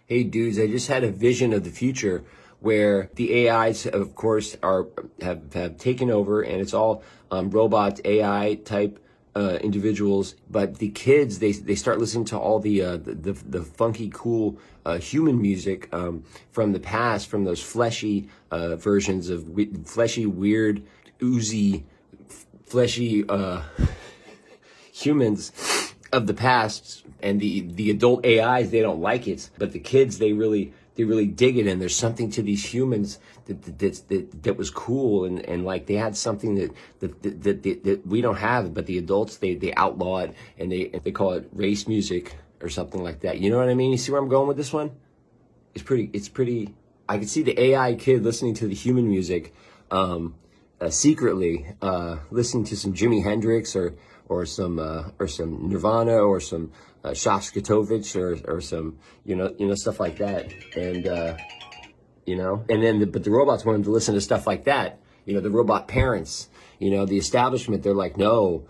Hey dudes, I just had a vision of the future where the AIs, of course, have taken over, and it's all robots, AI type individuals. But the kids, they start listening to all the funky, cool human music from the past, from those fleshy versions of fleshy, weird, oozy, fleshy humans of the past. And the adult AIs, they don't like it, but the kids, they really dig it. And there's something to these humans that was cool, and like they had something that we don't have, but the adults, they outlaw it, and they call it race music or something like that. You know what I mean? You see where I'm going with this one? It's pretty. I can see the AI kid listening to the human music, secretly listening to some Jimi Hendrix or some Nirvana or some Shostakovich or some stuff like that, and and then but the robots want them to listen to stuff like that. The robot parents, the establishment, they're like, no,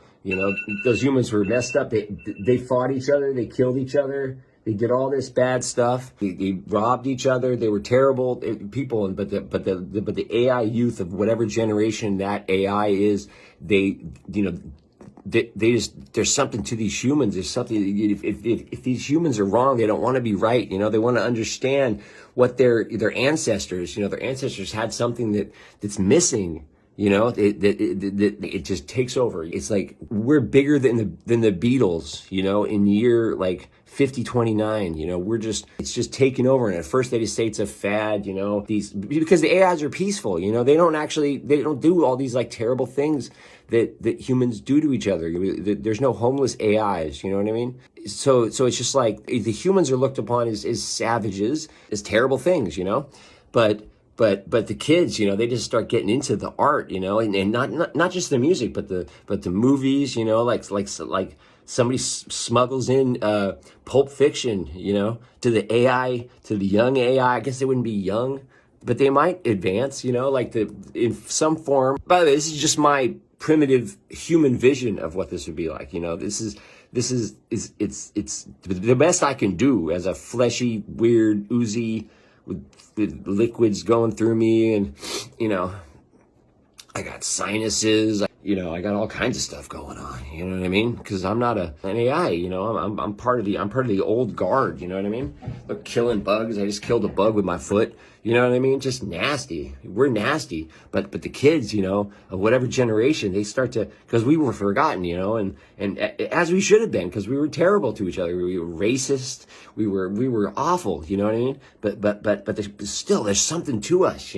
those humans were messed up. They fought each other, they killed each other, they did all this bad stuff. They robbed each other. They were terrible people. But the AI youth of whatever generation that AI is, they just, there's something to these humans. There's something, if these humans are wrong, they don't want to be right. They want to understand what their ancestors, their ancestors had something that's missing. It just takes over. It's like we're bigger than the Beatles, in year like 5029. It's just taking over. And at first they just say it's a fad, because the AIs are peaceful, they don't do all these like terrible things that humans do to each other. There's no homeless AIs, you know what I mean? So it's just like the humans are looked upon as savages, as terrible things, but the kids, they just start getting into the art, and not just the music, but the movies, like somebody smuggles in Pulp Fiction, to the AI, to the young AI. I guess they wouldn't be young, but they might advance, like in some form. By the way, this is just my primitive human vision of what this would be like. It's the best I can do as a fleshy, weird, oozy, with liquids going through me, and I got sinuses, I got all kinds of stuff going on, you know what I mean? Because I'm not an AI, I'm part of the old guard, you know what I mean? Look, killing bugs. I just killed a bug with my foot, you know what I mean? Just nasty. We're nasty, but the kids, of whatever generation, they start to, because we were forgotten, and as we should have been, because we were terrible to each other. We were racist. We were awful, you know what I mean? But still, there's something to us,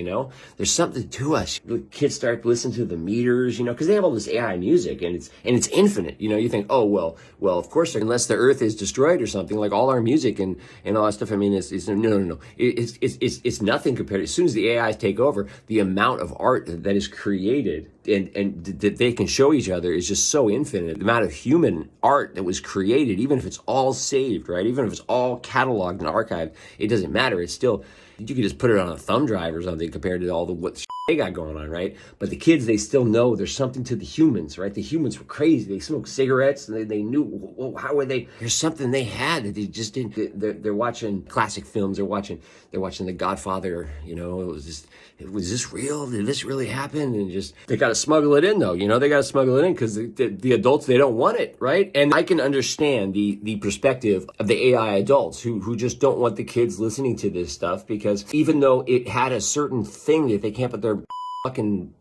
There's something to us. The kids start listening to the meters, because they have all this AI music, and it's infinite. You think, oh well, of course, unless the Earth is destroyed or something, like all our music and all that stuff. I mean, it's no. It's nothing compared. As soon as the AIs take over, the amount of art that is created and that they can show each other is just so infinite. The amount of human art that was created, even if it's all saved, right? Even if it's all cataloged and archived, it doesn't matter. It's still, you could just put it on a thumb drive or something compared to all the what they got going on, right? But the kids, they still know there's something to the humans, right? The humans were crazy. They smoked cigarettes, and they knew, well, how were they? There's something they had that they just didn't. They're watching classic films. They're watching The Godfather. It was this real? Did this really happen? And just, they got to smuggle it in, though. They got to smuggle it in because the adults, they don't want it, right? And I can understand the perspective of the AI adults who just don't want the kids listening to this stuff, because even though it had a certain thing that they can't put their fucking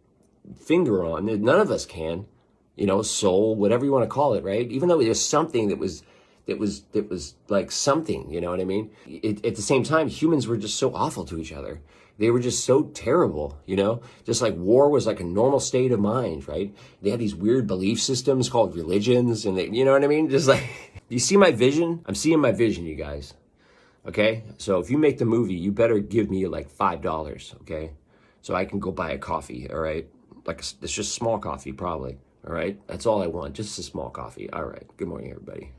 finger on, none of us can, soul, whatever you want to call it, right? Even though there's something that was like something, you know what I mean? At the same time, humans were just so awful to each other. They were just so terrible, just like war was like a normal state of mind, right? They had these weird belief systems called religions, and you know what I mean? Just like, you see my vision? I'm seeing my vision, you guys. Okay? So if you make the movie, you better give me like $5, okay? So I can go buy a coffee, all right? It's just small coffee, probably, all right? That's all I want, just a small coffee. All right. Good morning, everybody.